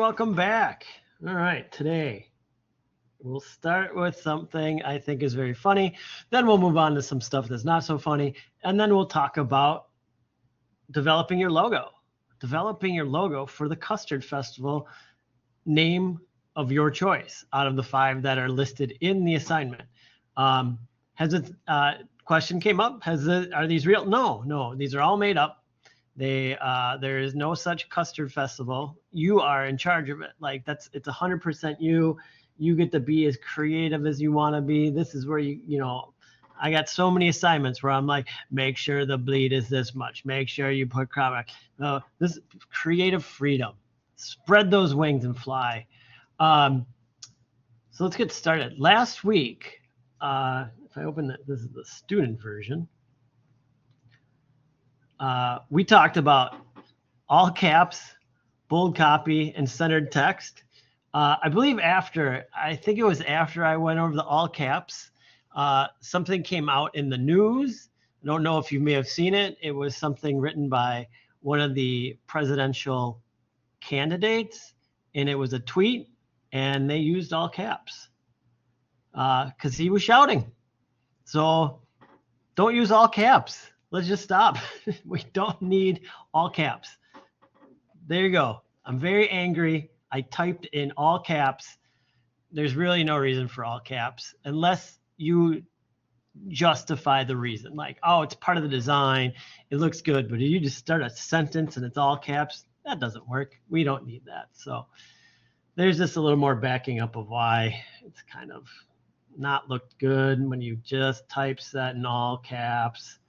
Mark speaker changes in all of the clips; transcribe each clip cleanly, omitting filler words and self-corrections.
Speaker 1: welcome back. All right, today we'll start with something I think is very funny. Then we'll move on to some stuff that's not so funny. And then we'll talk about developing your logo. Developing your logo for the Custard Festival name of your choice out of the 5 that are listed in the assignment. Has a question came up? Are these real? No, these are all made up. There is no such Custard Festival. You are in charge of it. Like it's 100% you. You get to be as creative as you want to be. This is where I got so many assignments where I'm like, make sure the bleed is this much. Make sure you put crop. This creative freedom. Spread those wings and fly. So let's get started. Last week, if I open it, this is the student version. We talked about all caps, bold copy, and centered text. I believe I think it was after I went over the all caps, something came out in the news. I don't know if you may have seen it. It was something written by one of the presidential candidates, and it was a tweet, and they used all caps because he was shouting. So don't use all caps. Let's just stop. We don't need all caps. There you go. I'm very angry. I typed in all caps. There's really no reason for all caps unless you justify the reason. Like, oh, it's part of the design. It looks good. But if you just start a sentence and it's all caps, that doesn't work. We don't need that. So there's just a little more backing up of why it's kind of not looked good when you just type that in all caps.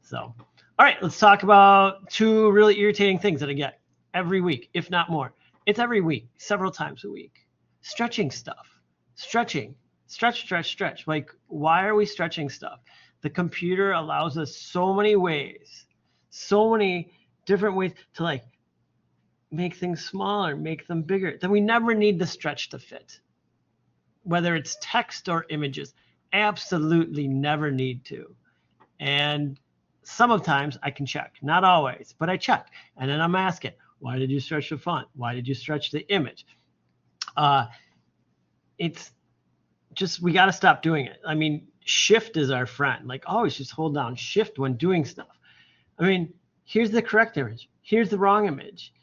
Speaker 1: So, all right, let's talk about 2 really irritating things that I get every week, if not more. It's every week, several times a week. Stretching stuff. Stretching. Stretch. Like, why are we stretching stuff? The computer allows us so many ways, so many different ways to like make things smaller, make them bigger. Then we never need the stretch to fit. Whether it's text or images, absolutely never need to. And sometimes I can check, not always, but I check. And then I'm asking, why did you stretch the font? Why did you stretch the image? It's just, we got to stop doing it. I mean, shift is our friend. Like, always just hold down shift when doing stuff. I mean, here's the correct image. Here's the wrong image.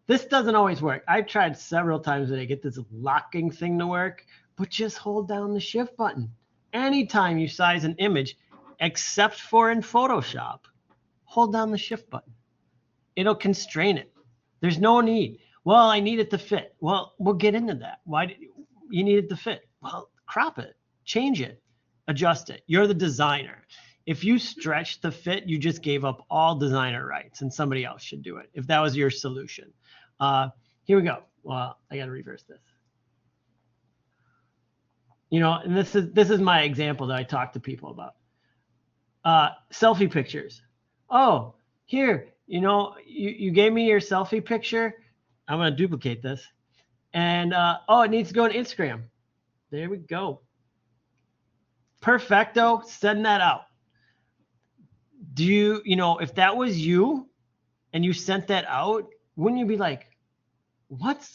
Speaker 1: This doesn't always work. I've tried several times to get this locking thing to work, but just hold down the shift button. Anytime you size an image, except for in Photoshop, hold down the shift button. It'll constrain it. There's no need. Well, I need it to fit. Well, we'll get into that. Why do you need it to fit? Well, crop it, change it, adjust it. You're the designer. If you stretch the fit, you just gave up all designer rights and somebody else should do it if that was your solution. Here we go. Well, I got to reverse this. And this is my example that I talk to people about. Selfie pictures. Oh, here, you gave me your selfie picture. I'm going to duplicate this. And, it needs to go on Instagram. There we go. Perfecto, send that out. Do you, if that was you and you sent that out, wouldn't you be like, what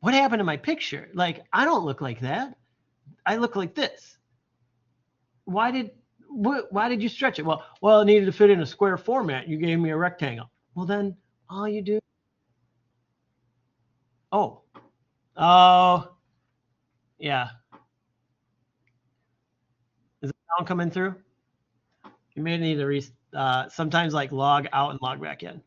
Speaker 1: happened to my picture? Like, I don't look like that. I look like this. Why did you stretch it? Well, it needed to fit in a square format. You gave me a rectangle. Well, then all you do. Oh, yeah. Is the sound coming through? You may need to sometimes like log out and log back in.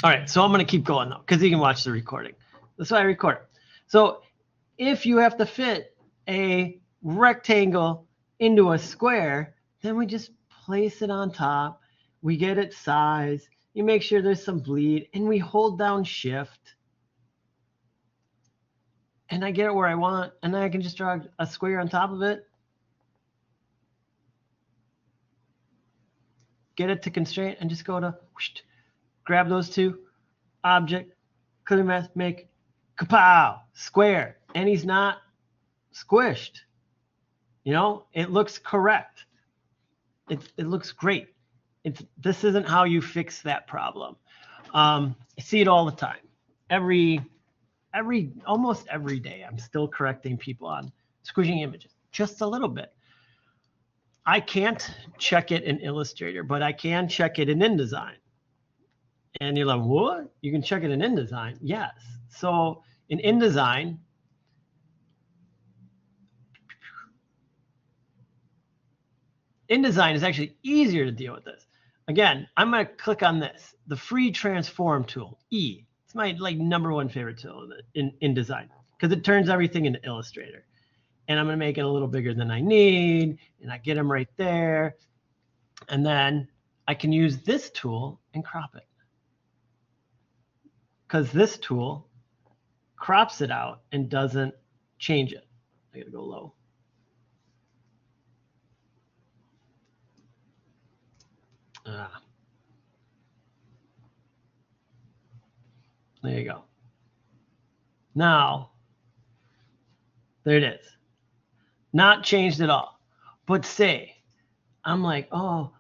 Speaker 1: All right, so I'm going to keep going though, because you can watch the recording. That's why I record. So if you have to fit a rectangle into a square, then we just place it on top. We get it size. You make sure there's some bleed, and we hold down shift. And I get it where I want, and then I can just draw a square on top of it. Get it to constraint, and just go to whoosh, grab those 2, object, clear math, make, kapow, square, and he's not squished. It looks correct. it looks great. This isn't how you fix that problem. I see it all the time. Almost every day, I'm still correcting people on squishing images just a little bit. I can't check it in Illustrator, but I can check it in InDesign. And you're like, what? You can check it in InDesign? Yes. So in InDesign, InDesign is actually easier to deal with this. Again, I'm going to click on this, the free transform tool, E. It's my #1 favorite tool in InDesign because it turns everything into Illustrator. And I'm going to make it a little bigger than I need, and I get them right there. And then I can use this tool and crop it. Because this tool crops it out and doesn't change it. I gotta go low. There you go. Now, there it is. Not changed at all. But say, I'm like, oh,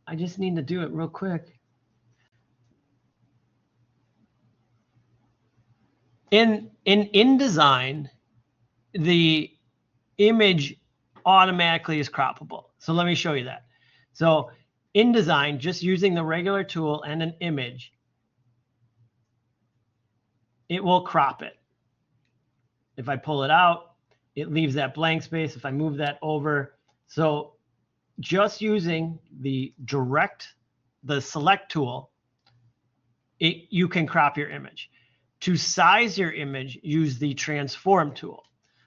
Speaker 1: I just need to do it real quick. In InDesign, the image automatically is croppable. So let me show you that. So InDesign, just using the regular tool and an image, it will crop it. If I pull it out, it leaves that blank space. If I move that over, so just using the select tool, you can crop your image. To size your image, use the transform tool.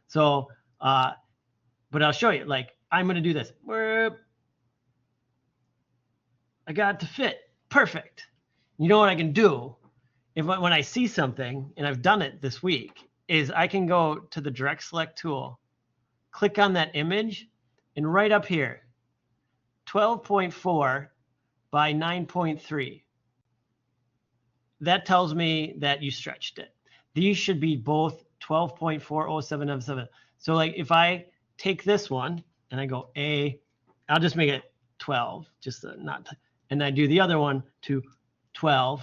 Speaker 1: So, but I'll show you, like, I'm going to do this. I got it to fit. Perfect. You know what I can do? When I see something, and I've done it this week, is I can go to the direct select tool, click on that image, and right up here, 12.4 by 9.3. That tells me that you stretched it. These should be both 12.40777. So like if I take this one and I go I'll just make it 12, just not, and I do the other one to 12.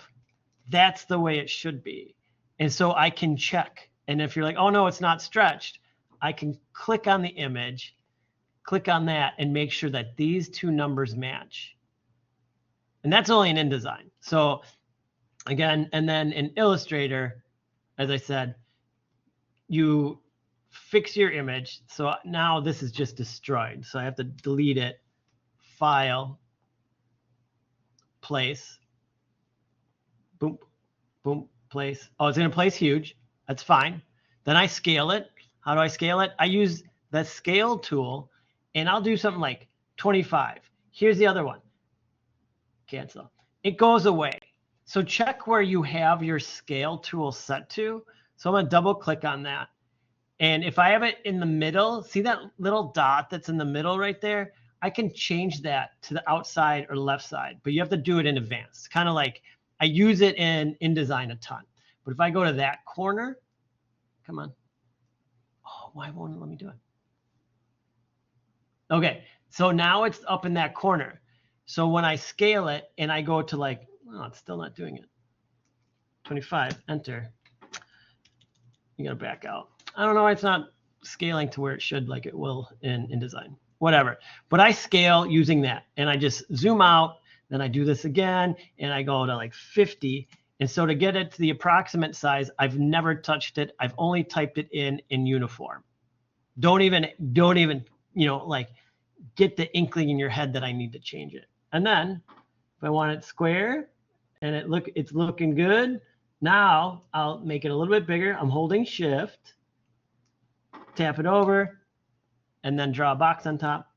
Speaker 1: That's the way it should be. And so I can check. And if you're like, oh no, it's not stretched, I can click on the image, click on that, and make sure that these two numbers match. And that's only in InDesign. So again, and then in Illustrator, as I said, you fix your image. So now this is just destroyed. So I have to delete it, file, place, boom, boom, place. Oh, it's going to place huge. That's fine. Then I scale it. How do I scale it? I use the scale tool, and I'll do something like 25. Here's the other one. Cancel. It goes away. So check where you have your scale tool set to. So I'm going to double click on that. And if I have it in the middle, see that little dot that's in the middle right there? I can change that to the outside or left side, but you have to do it in advance. Kind of like I use it in InDesign a ton. But if I go to that corner, come on. Oh, why won't it let me do it? Okay, so now it's up in that corner. So when I scale it and I go to like, oh, it's still not doing it. 25, enter. You gotta back out. I don't know why it's not scaling to where it should like it will in InDesign. Whatever. But I scale using that. And I just zoom out. Then I do this again. And I go to like 50. And so to get it to the approximate size, I've never touched it. I've only typed it in uniform. Don't even, like get the inkling in your head that I need to change it. And then if I want it square and it's looking good, now I'll make it a little bit bigger. I'm holding shift, tap it over, and then draw a box on top.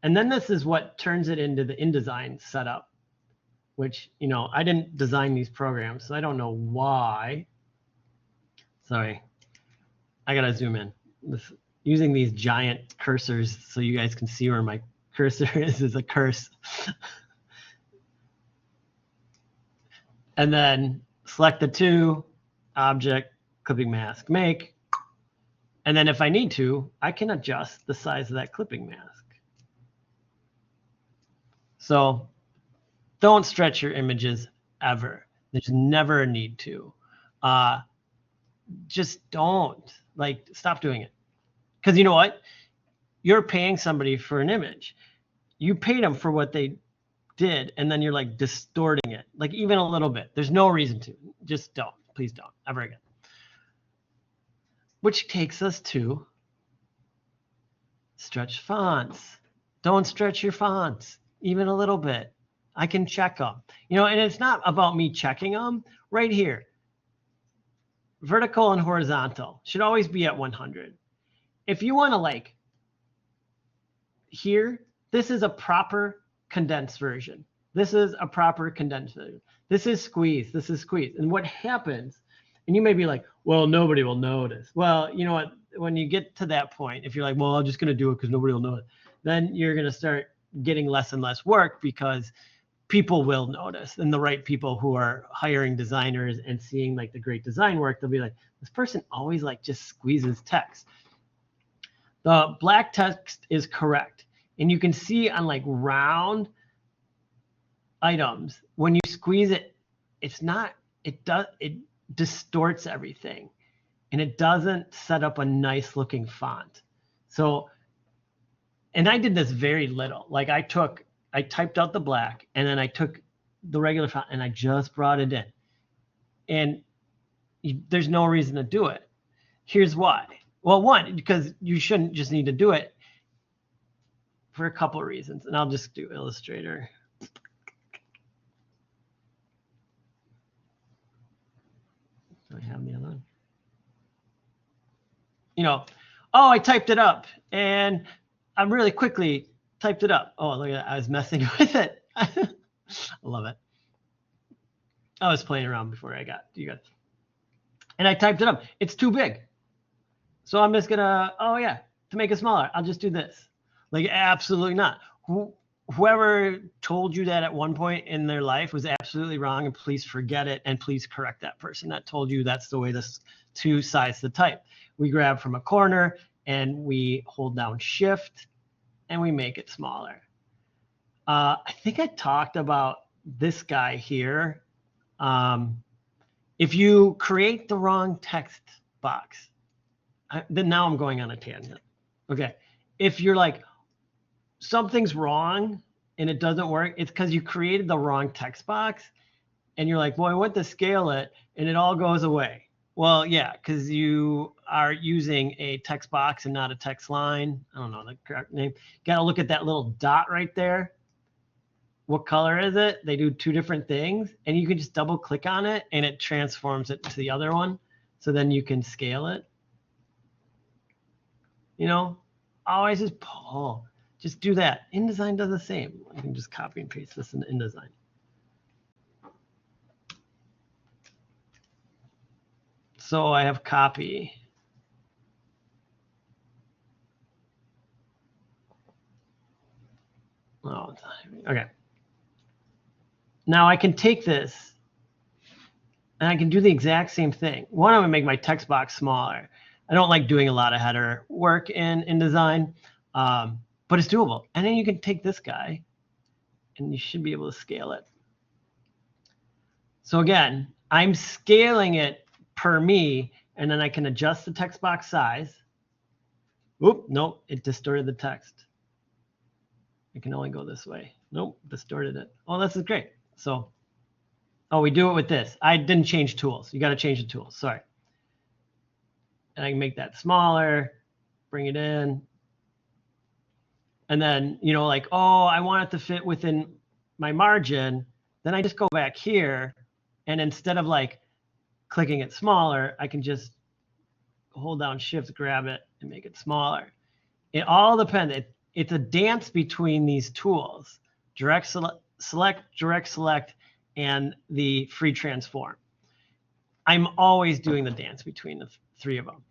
Speaker 1: And then this is what turns it into the InDesign setup, which, I didn't design these programs, so I don't know why. Sorry, I gotta zoom in. Using these giant cursors so you guys can see where my cursor is a curse. And then select the two, object, clipping mask, make. And then if I need to, I can adjust the size of that clipping mask. So don't stretch your images ever. There's never a need to. Just don't. Like, stop doing it. Because you know what? You're paying somebody for an image. You paid them for what they did, and then you're like distorting it, like even a little bit. There's no reason to. Just don't. Please don't. Ever again. Which takes us to stretch fonts. Don't stretch your fonts, even a little bit. I can check them. You know, and it's not about me checking them. Right here, vertical and horizontal should always be at 100. If you want to like here, this is a proper condensed version. This is a proper condensed version. This is squeeze. This is squeeze. And what happens, and you may be like, well, nobody will notice. Well, you know what? When you get to that point, if you're like, well, I'm just going to do it because nobody will know it, then you're going to start getting less and less work because people will notice. And the right people who are hiring designers and seeing like the great design work, they'll be like, this person always like just squeezes text. The black text is correct. And you can see on like round items, when you squeeze it, it distorts everything. And it doesn't set up a nice looking font. So, and I did this very little. Like I typed out the black and then I took the regular font and I just brought it in. And there's no reason to do it. Here's why. Well, one, because you shouldn't just need to do it for a couple of reasons. And I'll just do Illustrator. Do I have the other one? You know, oh, I typed it up and I really quickly typed it up. Oh, look at that. I was messing with it. I love it. I was playing around before I got you guys. And I typed it up. It's too big. So I'm just gonna, oh yeah, to make it smaller, I'll just do this. Like absolutely not. Whoever told you that at one point in their life was absolutely wrong, and please forget it, and please correct that person that told you that's the way this to size the type. We grab from a corner and we hold down shift and we make it smaller. I think I talked about this guy here. If you create the wrong text box, then now I'm going on a tangent. Okay. If you're like, something's wrong and it doesn't work, it's because you created the wrong text box and you're like, well, I went to scale it and it all goes away. Well, yeah, because you are using a text box and not a text line. I don't know the correct name. Got to look at that little dot right there. What color is it? They do two different things, and you can just double click on it and it transforms it to the other one. So then you can scale it. You know, always just pull. Just do that. InDesign does the same. You can just copy and paste this in InDesign. So I have copy. Oh, okay. Now I can take this and I can do the exact same thing. One, I'm gonna make my text box smaller. I don't like doing a lot of header work in InDesign, but it's doable. And then you can take this guy and you should be able to scale it. So again, I'm scaling it per me, and then I can adjust the text box size. Oop, nope, it distorted the text. I can only go this way. Nope, distorted it. Oh, this is great. So, oh, we do it with this. I didn't change tools. You got to change the tools. Sorry. And I can make that smaller, bring it in. And then, you know, like, oh, I want it to fit within my margin. Then I just go back here, and instead of like clicking it smaller, I can just hold down shift, grab it, and make it smaller. It all depends. It's a dance between these tools, direct select, and the free transform. I'm always doing the dance between the three of them.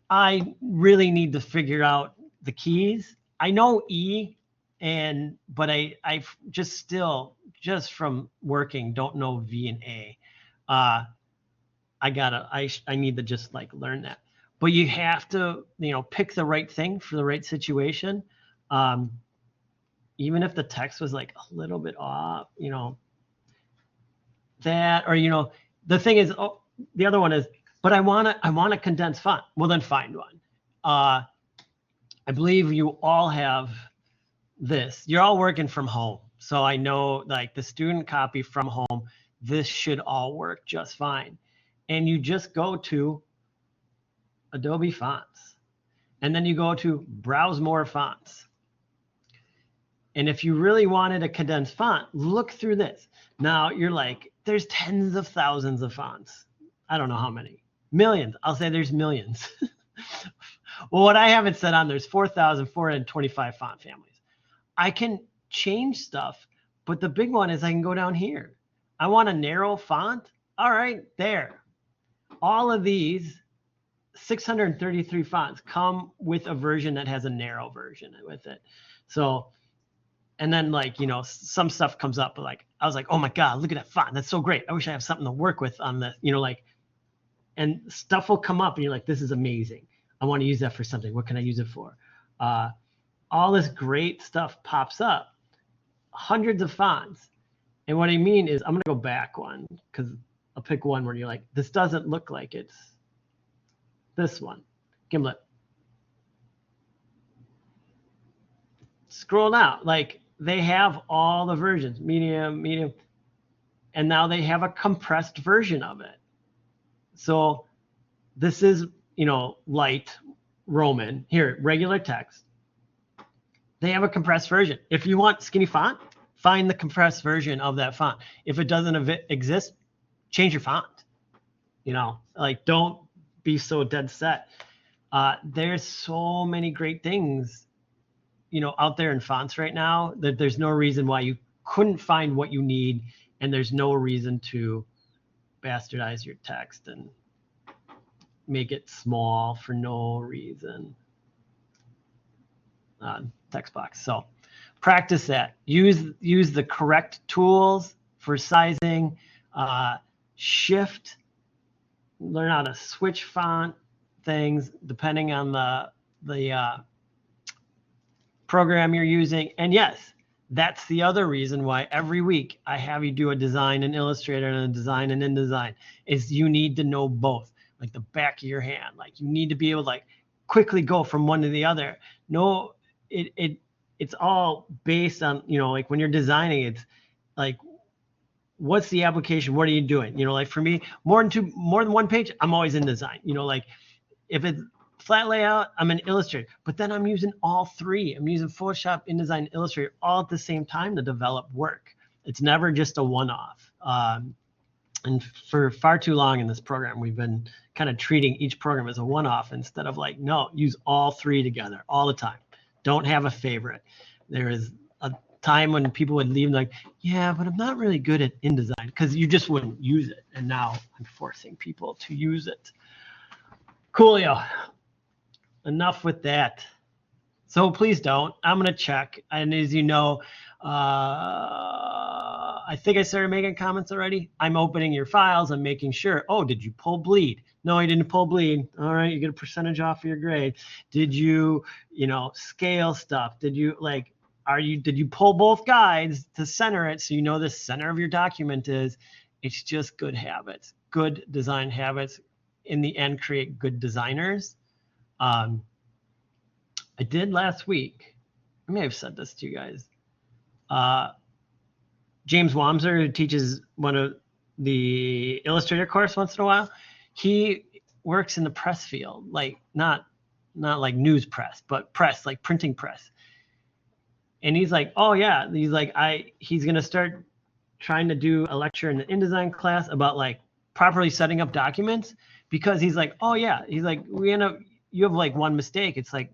Speaker 1: I really need to figure out the keys. I know E, but I just from working don't know V and A. I need to just like learn that. But you have to, you know, pick the right thing for the right situation. even if the text was like a little bit off, that, or, the thing is, the other one is, but I want a condensed font. Well, then find one. I believe you all have this. You're all working from home. So I know like the student copy from home, this should all work just fine. And you just go to Adobe Fonts, and then you go to Browse More Fonts. And if you really wanted a condensed font, look through this. Now you're like, there's tens of thousands of fonts. I don't know how many. Millions. I'll say there's millions. Well, what I haven't said on, there's 4,425 font families. I can change stuff, but the big one is I can go down here. I want a narrow font. All right, there. All of these 633 fonts come with a version that has a narrow version with it. So, and then like, some stuff comes up, but like, I was like, oh my God, look at that font. That's so great. I wish I have something to work with on this, and stuff will come up and you're like, this is amazing. I want to use that for something. What can I use it for? All this great stuff pops up, hundreds of fonts. And what I mean is, I'm going to go back one because I'll pick one where you're like, this doesn't look like it's this one. Gimlet. Scroll down. Like they have all the versions, medium, and now they have a compressed version of it. So this is, light Roman. Here, regular text. They have a compressed version. If you want skinny font, find the compressed version of that font. If it doesn't exist, change your font. Like don't be so dead set. There's so many great things, out there in fonts right now that there's no reason why you couldn't find what you need, and there's no reason to bastardize your text and make it small for no reason. Text box. So practice that. Use the correct tools for sizing. Shift. Learn how to switch font things depending on the program you're using. And yes, that's the other reason why every week I have you do a design in Illustrator and a design in InDesign, is you need to know both, like the back of your hand. Like you need to be able to like quickly go from one to the other. No, it's all based on, like when you're designing, it's like, what's the application? What are you doing? Like for me, more than one page, I'm always in design. Like if it's flat layout, I'm in Illustrator, but then I'm using all three. I'm using Photoshop, InDesign, Illustrator all at the same time to develop work. It's never just a one-off. And for far too long in this program, we've been kind of treating each program as a one-off instead of like, no, use all three together all the time. Don't have a favorite. There is a time when people would leave like, yeah, but I'm not really good at InDesign, because you just wouldn't use it. And now I'm forcing people to use it. Coolio. Enough with that. So please don't. I'm going to check. And as you know, I think I started making comments already. I'm opening your files. I'm making sure. Oh, did you pull bleed? No, you didn't pull bleed. All right, you get a percentage off of your grade. Did you, scale stuff? Did you did you pull both guides to center it so you know the center of your document is? It's just good habits. Good design habits in the end create good designers. I did last week. I may have said this to you guys. James Wamser, who teaches one of the Illustrator course once in a while, he works in the press field, like not like news press, but press, like printing press. And he's like, oh yeah, he's like, he's gonna start trying to do a lecture in the InDesign class about like properly setting up documents, because he's like, oh yeah, he's like, you have like one mistake, it's like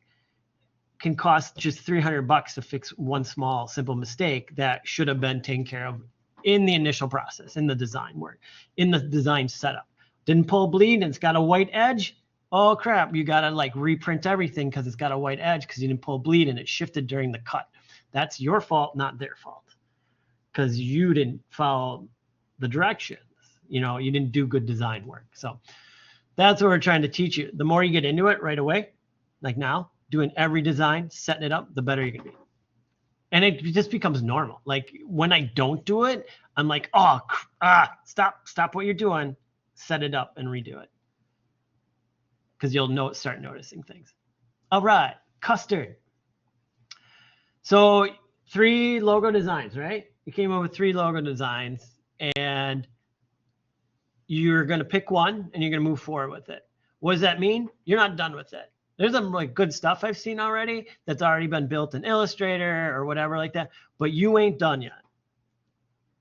Speaker 1: can cost just $300 to fix one small simple mistake that should have been taken care of in the initial process, in the design work, in the design setup. Didn't pull bleed and it's got a white edge. Oh crap, you gotta like reprint everything because it's got a white edge because you didn't pull bleed and it shifted during the cut. That's your fault, not their fault, because you didn't follow the directions. You didn't do good design work. So that's what we're trying to teach you. The more you get into it right away, like now, doing every design, setting it up, the better you're gonna be. And it just becomes normal. Like when I don't do it, I'm like, oh, stop what you're doing, set it up and redo it. Because you'll start noticing things. All right, custard. So 3 logo designs, right? You came up with 3 logo designs and you're going to pick one and you're going to move forward with it. What does that mean? You're not done with it. There's some like good stuff I've seen already that's already been built in Illustrator or whatever like that, but you ain't done yet.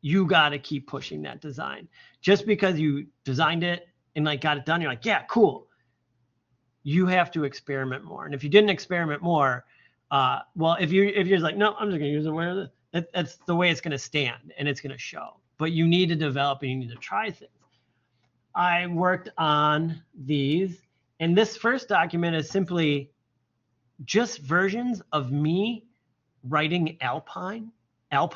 Speaker 1: You got to keep pushing that design. Just because you designed it and like got it done, you're like, yeah, cool. You have to experiment more. And if you didn't experiment more, well, if you're like, no, I'm just gonna use it where that's the way it's gonna stand and it's gonna show. But you need to develop and you need to try things. I worked on these, and this first document is simply just versions of me writing Alpine a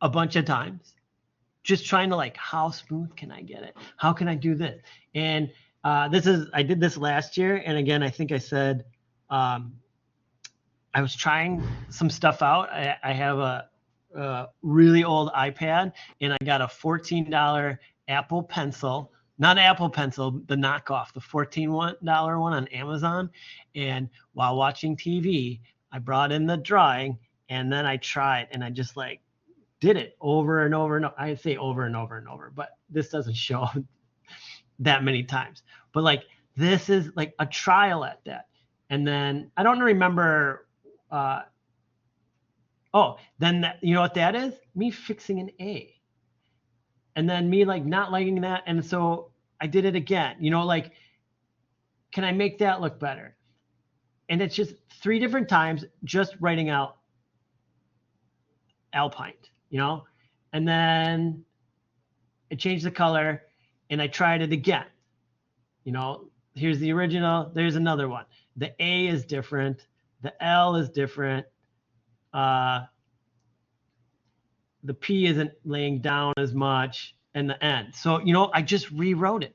Speaker 1: bunch of times, just trying to like, how smooth can I get it? How can I do this? And I did this last year, and again, I think I said I was trying some stuff out. I have a really old iPad, and I got a $14 Apple Pencil, not Apple Pencil, the knockoff, the $14 one on Amazon. And while watching TV, I brought in the drawing, and then I tried, and I just like did it over and over and over. I say over and over and over, but this doesn't show that many times. But like this is like a trial at that. And then I don't remember. You know what that is? Me fixing an A. And then me like not liking that. And so I did it again. You know, like, can I make that look better? And it's just 3 different times just writing out Alpine, you know? And then I changed the color and I tried it again. You know, here's the original, there's another one. The A is different, the L is different. The P isn't laying down as much, and the N. So, you know, I just rewrote it.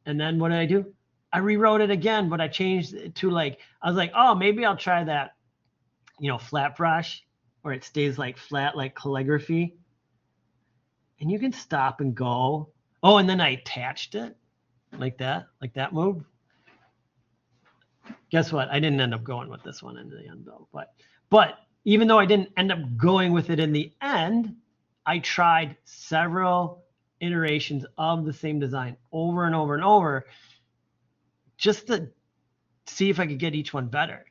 Speaker 1: And then what did I do? I rewrote it again, but I changed it to like, I was like, oh, maybe I'll try that, you know, flat brush, where it stays like flat, like calligraphy. And you can stop and go. Oh, and then I attached it like that move. Guess what? I didn't end up going with this one in the end though. But even though I didn't end up going with it in the end, I tried several iterations of the same design over and over and over just to see if I could get each one better.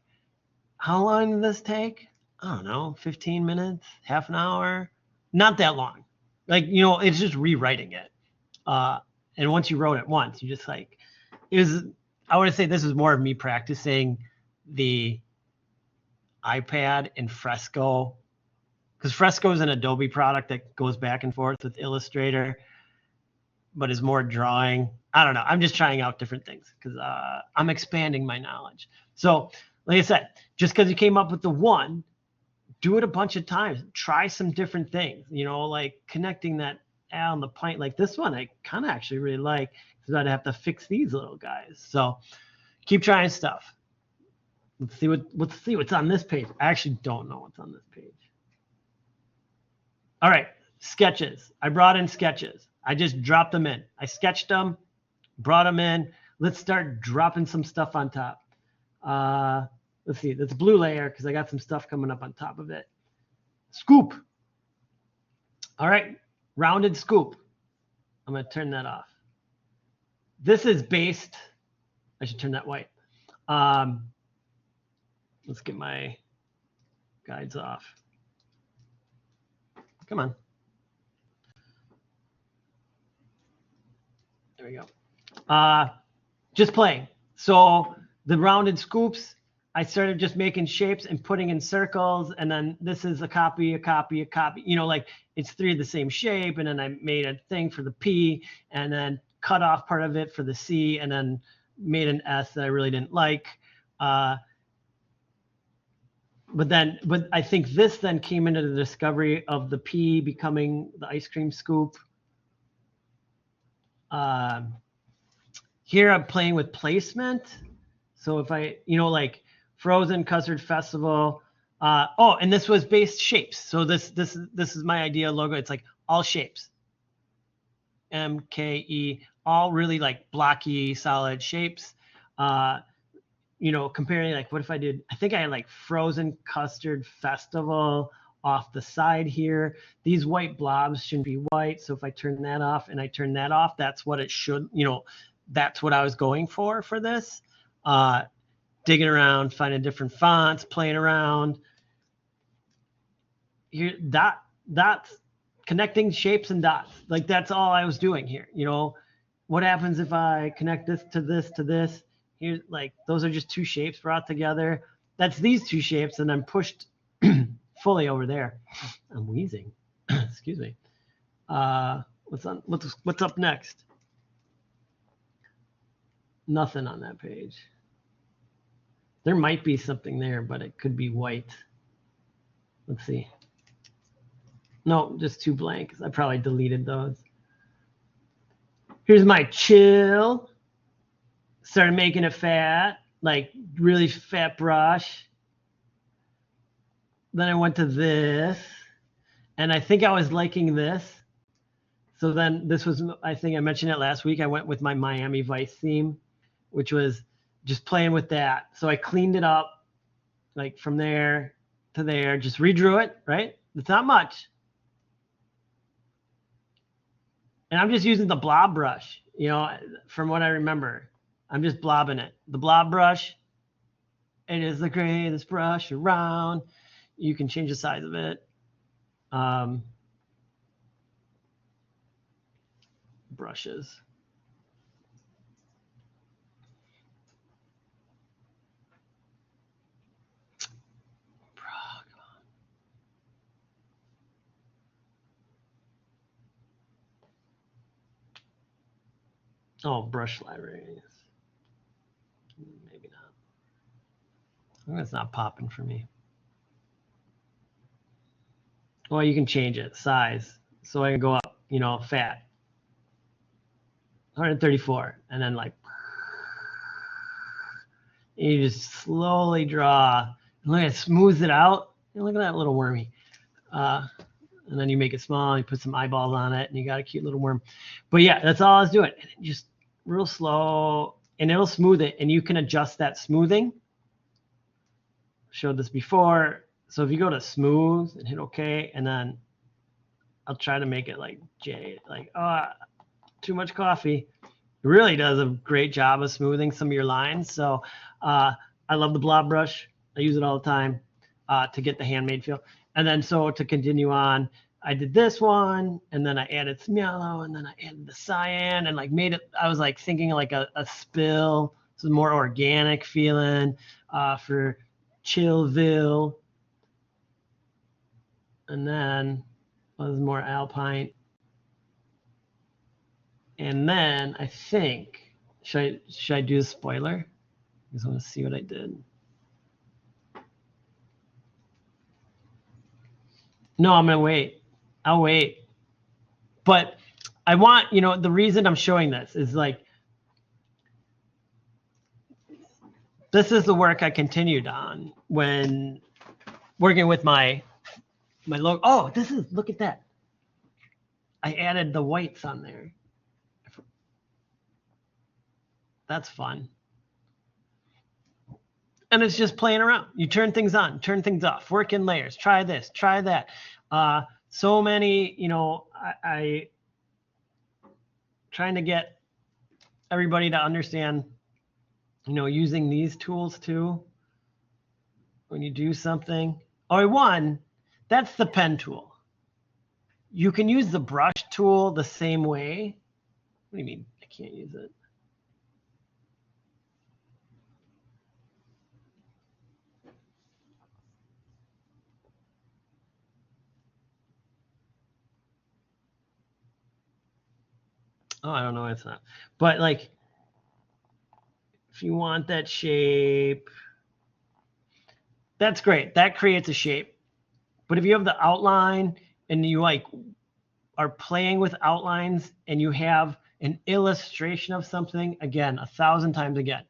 Speaker 1: How long did this take? I don't know, 15 minutes, half an hour, not that long. Like, you know, it's just rewriting it. And once you wrote it once, you just like, I would say this is more of me practicing the iPad and Fresco, because Fresco is an Adobe product that goes back and forth with Illustrator, but is more drawing. I don't know. I'm just trying out different things because I'm expanding my knowledge. So, like I said, just because you came up with the one, do it a bunch of times. Try some different things. You know, like connecting that Al and the pint. Like this one, I kind of actually really like because I'd have to fix these little guys. So, keep trying stuff. Let's see what's on this page. I actually don't know what's on this page. All right, sketches. I brought in sketches. I just dropped them in. I sketched them, brought them in. Let's start dropping some stuff on top. Let's see, that's blue layer because I got some stuff coming up on top of it. Scoop. All right, rounded scoop. I'm gonna turn that off. This is based, I should turn that white. Let's get my guides off. Come on. There we go. Just playing. So the rounded scoops, I started just making shapes and putting in circles. And then this is a copy, a copy, a copy. You know, like it's 3 of the same shape. And then I made a thing for the P and then cut off part of it for the C and then made an S that I really didn't like. But I think this then came into the discovery of the P becoming the ice cream scoop. Here I'm playing with placement. So if I, you know, like Frozen Custard Festival, Oh, and this was based shapes. So this is my idea logo. It's like all shapes. MKE, all really like blocky, solid shapes. Comparing like what if I did, I think I had like frozen custard festival off the side here. These white blobs shouldn't be white. So if I turn that off and I turn that off, that's what it should, that's what I was going for this. Digging around, finding different fonts, playing around. Here, dots, connecting shapes and dots. Like that's all I was doing here. What happens if I connect this to this to this? Here, like those are just two shapes brought together. That's these two shapes, and I'm pushed fully over there. I'm wheezing. Excuse me. What's up next? Nothing on that page. There might be something there, but it could be white. Let's see. No, just two blanks. I probably deleted those. Here's my chill. Started making it fat, like really fat brush. Then I went to this, and I think I was liking this. So then this was, I think I mentioned it last week. I went with my Miami Vice theme, which was just playing with that. So I cleaned it up, like from there to there, just redrew it, right? It's not much. And I'm just using the blob brush, from what I remember. I'm just blobbing it. The blob brush, it is the greatest brush around. You can change the size of it. Brushes. Oh, brush libraries. Maybe not. I think it's not popping for me. Well, you can change it, size. So I can go up, fat. 134. And then like, you just slowly draw. And look at it, smooths it out. And look at that little wormy. And then you make it small, you put some eyeballs on it, and you got a cute little worm. But yeah, that's all I was doing. And just real slow, and it'll smooth it, and you can adjust that smoothing. Showed this before. So if you go to smooth and hit OK, and then I'll try to make it like too much coffee. It really does a great job of smoothing some of your lines. So I love the blob brush. I use it all the time to get the handmade feel. And then so to continue on, I did this one, and then I added some yellow, and then I added the cyan, and like made it, I was like thinking like a spill, some more organic feeling for Chillville. And then was more alpine. And then I think, should I do a spoiler? I just want to see what I did. No, I'm gonna wait. I'll wait. But I want, the reason I'm showing this is like, this is the work I continued on when working with my logo. Oh, look at that. I added the whites on there. That's fun. And it's just playing around. You turn things on, turn things off, work in layers, try this, try that. So many, I trying to get everybody to understand, using these tools too. When you do something. Oh, that's the pen tool. You can use the brush tool the same way. What do you mean I can't use it? Oh, I don't know why it's not. But like, if you want that shape, that's great. That creates a shape. But if you have the outline and you like are playing with outlines and you have an illustration of something, again, 1,000 times again,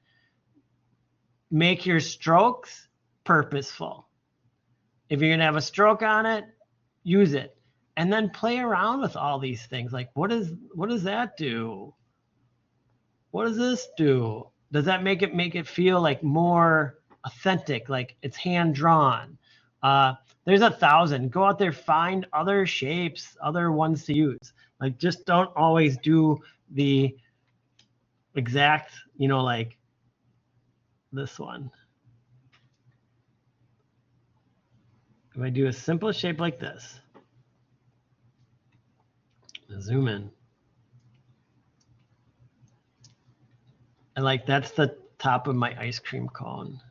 Speaker 1: make your strokes purposeful. If you're going to have a stroke on it, use it. And then play around with all these things. Like, what does that do? What does this do? Does that make it feel like more authentic, like it's hand drawn? There's 1,000. Go out there, find other shapes, other ones to use. Like, just don't always do the exact, like this one. If I do a simple shape like this, zoom in. And like, that's the top of my ice cream cone.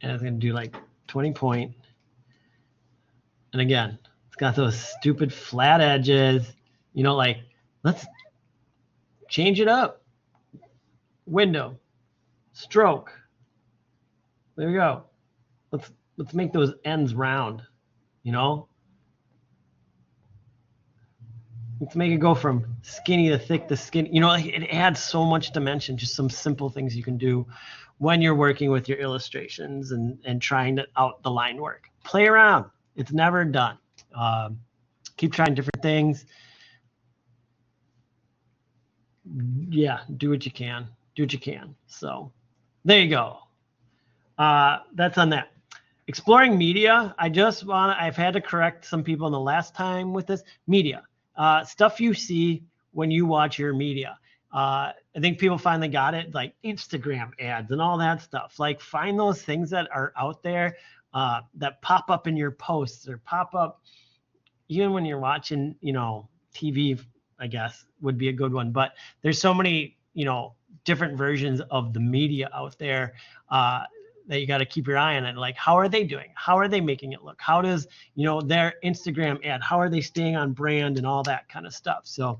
Speaker 1: And it's going to do like 20 point. And again, it's got those stupid flat edges, like, let's change it up. Window, stroke. There we go. Let's make those ends round, Let's make it go from skinny to thick to skinny. Like, it adds so much dimension, just some simple things you can do when you're working with your illustrations and trying out the line work. Play around. It's never done. Keep trying different things. Yeah, do what you can. Do what you can. So there you go. That's on that. Exploring media. I've had to correct some people in the last time with this. Media. Stuff you see when you watch your media. I think people finally got it, like Instagram ads and all that stuff. Like, find those things that are out there that pop up in your posts or pop up even when you're watching, TV, I guess would be a good one. But there's so many, different versions of the media out there that you got to keep your eye on it. Like, how are they doing? How are they making it look? How does, their Instagram ad, how are they staying on brand and all that kind of stuff? So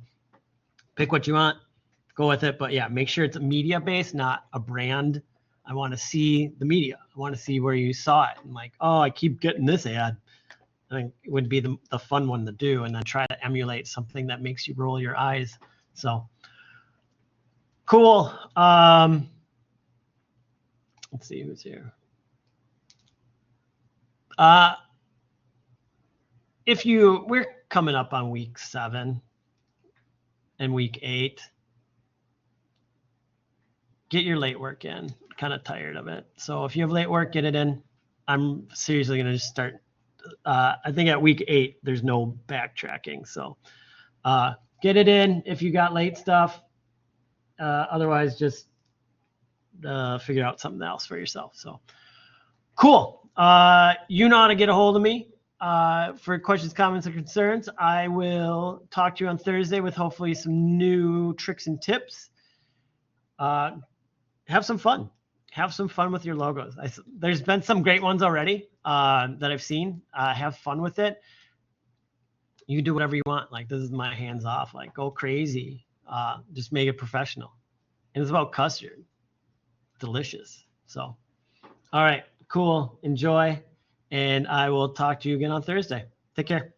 Speaker 1: pick what you want, go with it. But yeah, make sure it's a media based, not a brand. I want to see the media. I want to see where you saw it. And like, oh, I keep getting this ad. I think it would be the fun one to do, and then try to emulate something that makes you roll your eyes. So cool. Let's see who's here. We're coming up on week 7 and week 8. Get your late work in. Kind of tired of it. So if you have late work, get it in. I'm seriously going to just start. I think at week 8, there's no backtracking. So get it in if you got late stuff. Otherwise, just figure out something else for yourself. So cool. You know how to get a hold of me for questions, comments, or concerns. I will talk to you on Thursday with hopefully some new tricks and tips. Have some fun. Have some fun with your logos. There's been some great ones already that I've seen. Have fun with it. You can do whatever you want. Like, this is my hands off. Like, go crazy. Just make it professional. And it's about custard. Delicious. So, all right, cool. Enjoy. And I will talk to you again on Thursday. Take care.